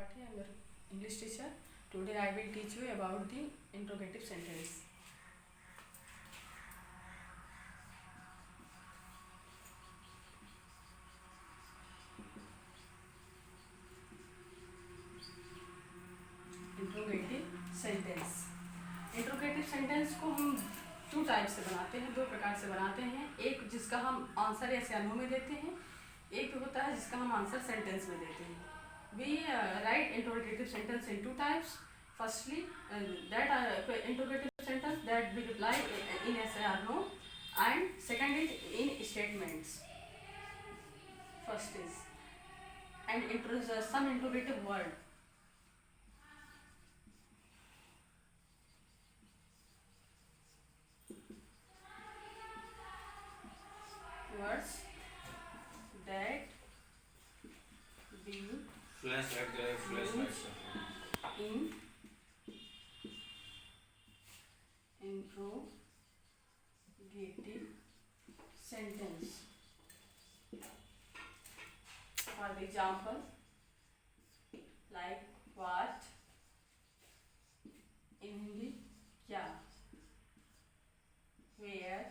Tripathi, I am your English teacher. Today I will teach you about the interrogative sentence. Interrogative sentence. Interrogative sentence को हम to type से बनाते हैं, दो प्रकार से बनाते हैं। एक जिसका हम आंसर या नो में देते हैं, एक होता है जिसका हम आंसर सेंटेंस में देते हैं। We write interrogative sentence in two types. Firstly, that interrogative sentence that we reply in yes or no, and second is in statements. First is and some interrogative word. Words that we in interrogative sentence. For example, like what, in Hindi क्या, where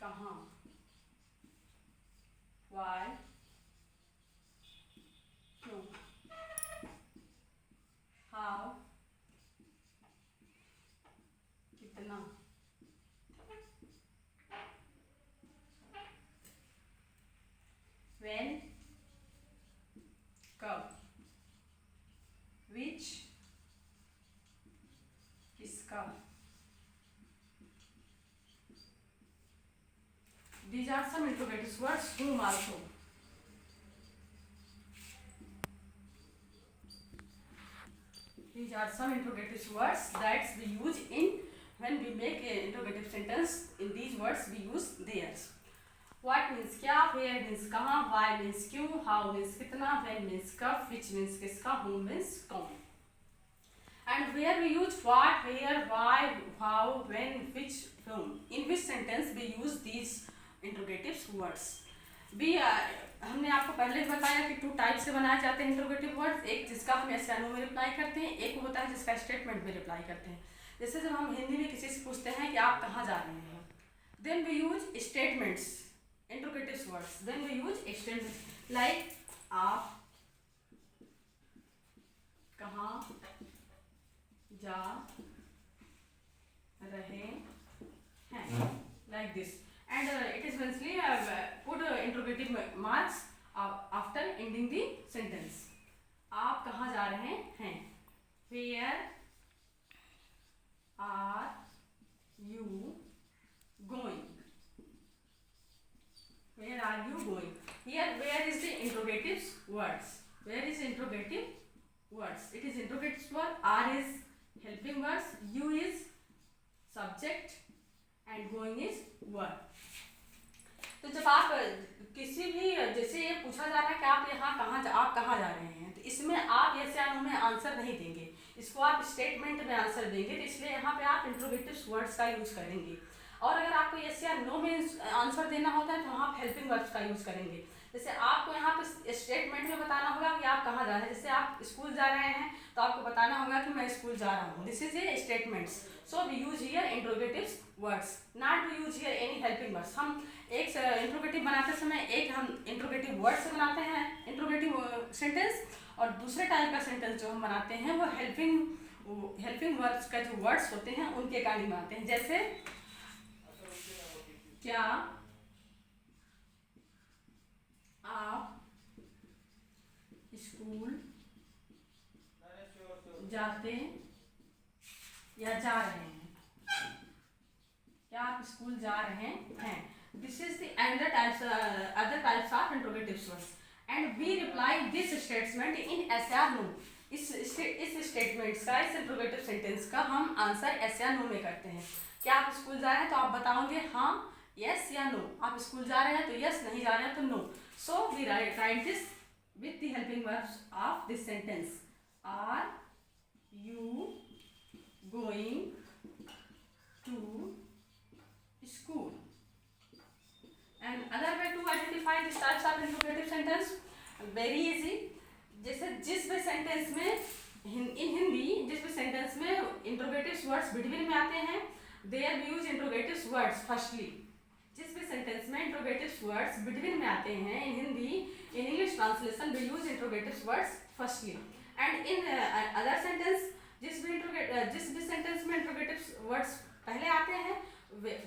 कहाँ, why क्यों, how कितना, when कब, which किसका. These are some interrogative words. Whom also. These are some interrogative words that we use in when we make a interrogative sentence. In these words we use theirs. What means क्या, where means कहाँ, why means क्यों, how means कितना, when means कब, which means किसका, whom means कौन. And where we use what, where, why, how, when, which, whom. In which sentence we use these interrogative words. भी हमने आपको पहले ही बताया कि टू टाइप से बनाए जाते हैं इंट्रोगेटिव वर्ड्स. एक जिसका हम yes या no में रिप्लाई करते हैं, एक होता है जिसका स्टेटमेंट में रिप्लाई करते हैं. जैसे जब हम हिंदी में किसी से पूछते हैं कि आप कहाँ जा रहे हैं, then we use statements, interrogative words. Then we use statements like आप कहाँ जा रहे हैं, like this. And it is eventually put interrogative marks after ending the sentence. आप कहाँ जा रहे हैं, where are you going, where are you going. Here where is the interrogative words, where is interrogative words, it is interrogative word, are is helping words, you is subject and going is verb. तो जब आप किसी भी, जैसे ये पूछा जा रहा है कि आप कहाँ जा रहे हैं, तो इसमें आप यस या नो में आंसर नहीं देंगे, इसको आप स्टेटमेंट में आंसर देंगे. तो इसलिए यहाँ पे आप इंट्रोगेटिव वर्ड्स का यूज करेंगे. और अगर आपको यस या नो में आंसर देना होता है तो वहाँ आप हेल्पिंग वर्ड्स का यूज करेंगे. जैसे आपको यहाँ पे स्टेटमेंट में बताना होगा कि आप कहाँ जा रहे हैं. जैसे आप स्कूल जा रहे हैं तो आपको बताना होगा कि मैं स्कूल जा रहा हूँ. This is a statements. So we use here interrogative words, not to use here any helping words. हम एक इंट्रोगेटिव बनाते समय एक हम इंट्रोगेटिव वर्ड से बनाते हैं इंट्रोगेटिव सेंटेंस, और दूसरे टाइप का सेंटेंस जो हम बनाते हैं वो हेल्पिंग वर्ड्स का जो वर्ड्स होते हैं उनके अकॉर्डिंग बनाते हैं. जैसे क्या आप स्कूल जाते या जा रहे हैं, क्या आप स्कूल जा रहे हैं. This is the other types of interrogative words. And we reply this statement in yes या नो. इस स्टेटमेंट्स का, इस इंट्रोगेटिव सेंटेंस का हम आंसर एस या नो में करते हैं. क्या आप स्कूल जा रहे हैं तो आप बताओगे हाँ, यस या नो. आप स्कूल जा रहे हैं तो यस, नहीं जा रहे हैं तो no. So we write this with the helping verbs of this sentence. Are you going to school? And other way to identify these types of interrogative sentence, very easy. जैसे जिस भी सेंटेंस में इन हिंदी जिस भी सेंटेंस में interrogatives words between में आते हैं, there we use interrogatives words firstly. जिस भी सेंटेंस में इंट्रोगेटिव्स वर्ड्स बिटवीन में आते हैं in Hindi, in English translation we use interrogatives words firstly. And in other sentence जिस भी सेंटेंस में इंट्रोगेटिव्स वर्ड्स पहले आते हैं,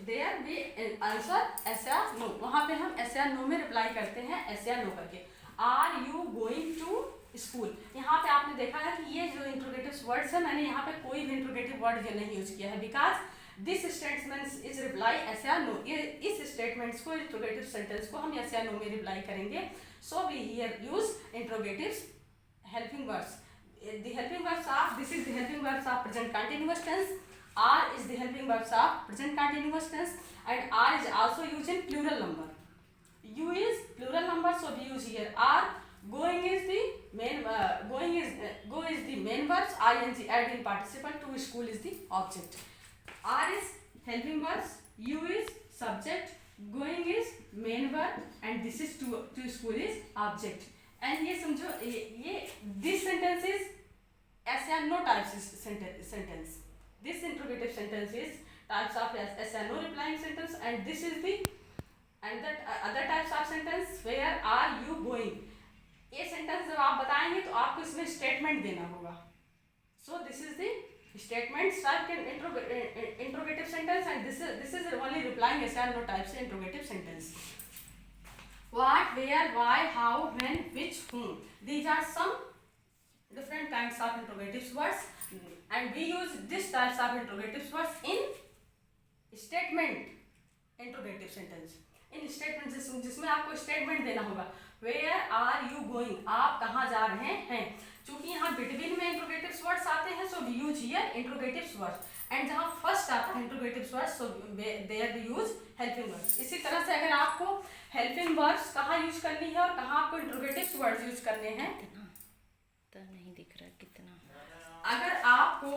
देयर वी आंसर एस या नो, वहाँ पे हम एस या नो में रिप्लाई करते हैं, एस या नो करके। Are you going to school, यहाँ पे आपने देखा है कि ये जो इंट्रोगेटिव वर्ड्स है, मैंने यहाँ पे कोई भी इंट्रोगेटिव वर्ड ये नहीं यूज किया है, because this statement is reply yes या नो। इस स्टेटमेंट्स को, इंट्रोगेटिव सेंटेंस को हम एस या नो में रिप्लाई करेंगे। So we here use interrogatives helping words. The helping verbs are, this is the helping verbs of present continuous tense. Are is the helping verbs of present continuous tense, and are is also used in plural number. You is plural number, so we use here are. Going is the main go is the main verbs. ing add in participle. To school is the object. Are is helping verbs. You is subject. Going is main verb, and this is to school is object. And ये समझो, ये this sentence is yes या no types sentence. This interrogative sentence is types of yes या no replying sentence, and this is the and that other types of sentence where are you going. ये sentence जब आप बताएंगे तो आपको इसमें statement देना होगा। So this is the statement type in interrogative sentence, and this is only replying yes या no types interrogative sentence. What, where, why, how, when, which, whom. These are some different kinds of interrogative words, and we use this types of interrogative words in statement interrogative sentence. In statement जिसमें आपको statement देना होगा। Where are you going? आप कहाँ जा रहे हैं? चूंकि यहाँ बिटवीन में इंट्रोगेटिव वर्ड्स आते हैं, so we use here interrogative words, and जहाँ फर्स्ट आता है interrogative words, so there we use helping words. इसी तरह से अगर आपको हेल्पिंग वर्ड्स कहाँ यूज करनी है और कहाँ आपको इंट्रोगेटिव वर्ड्स यूज करने हैं, तो नहीं दिख रहा कितना। अगर आपको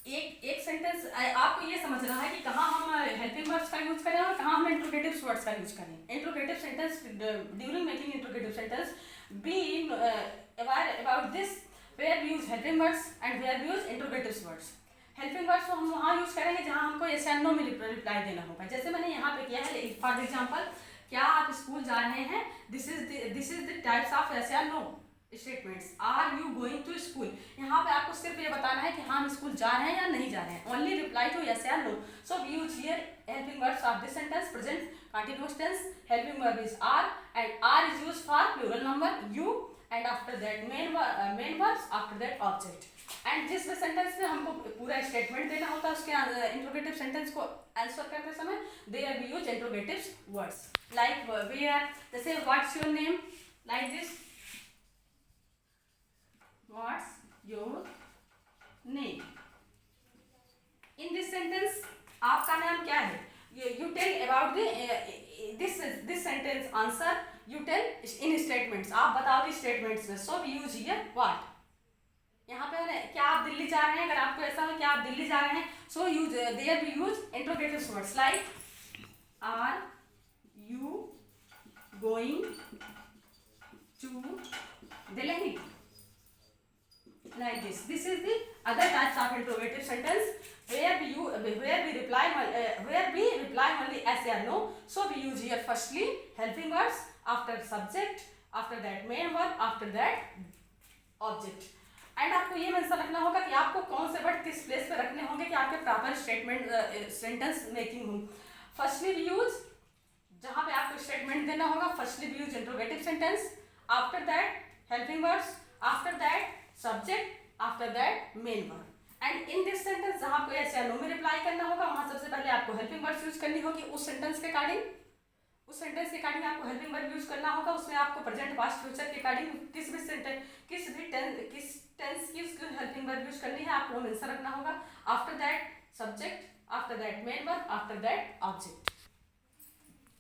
एक सेंटेंस आपको ये समझना है कि कहाँ हम हेल्पिंग वर्ड्स का यूज करें और कहाँ हम इंट्रोगेटिव वर्ड्स का यूज करें। Interrogative sentence, during making interrogative sentence be aware about this, where we use helping words and where we use interrogative words. Helping words को हम वहाँ यूज करेंगे जहाँ हमको एस या नो में रिप्लाई देना होगा। जैसे मैंने यहाँ पे किया है, फॉर एग्जांपल, क्या आप स्कूल जा रहे हैं? This is the types of yes या no statements. Are you going to school, यहाँ पे आपको सिर्फ ये बताना है कि हम स्कूल जा रहे हैं या नहीं जा रहे हैं। ओनली रिप्लाई टू यस या no. So we use here helping verbs of this sentence, present continuous tense. Helping verb is are, and are is used for plural number you, and after that main verbs, after that object. And जिस भी sentence में हमको पूरा statement देना होता है, उसके interrogative sentence को आंसर करते समय there we use interrogative words like where, जैसे what's your name, like this, what's your name. In this sentence आपका नाम क्या है? You tell about this sentence answer, you tell in statements, आप बताओ स्टेटमेंट्स में। So we use here what. यहाँ पे क्या आप दिल्ली जा रहे हैं, अगर आपको ऐसा हो कि आप दिल्ली जा रहे हैं, so use there we use interrogative words like are you going to Delhi, like this. This is the other types of interrogative sentence where we reply only yes or no. So we use here firstly helping words, after subject, after that main verb, after that object. And आपको ये mention रखना होगा कि आपको कौन से word किस place पे रखने होंगे कि आपके प्रॉपर स्टेटमेंट सेंटेंस मेकिंग हो। फर्स्टली वी यूज, जहाँ पे आपको स्टेटमेंट देना होगा, firstly we use interrogative sentence, after that helping words, after that subject, after that main verb. And in this sentence जहाँ आपको यस या नो में रिप्लाई करना होगा, वहाँ सबसे पहले आपको हेल्पिंग वर्ड्स यूज करनी होगी। उस सेंटेंस के अकॉर्डिंग आपको हेल्पिंग वर्ब यूज करना होगा। उसमें आपको प्रेजेंट, पास्ट, फ्यूचर के अकॉर्डिंग किस टेंस की हेल्पिंग वर्ब यूज करनी है, आपको वो आंसर रखना होगा। After that subject, after that main verb, after that object.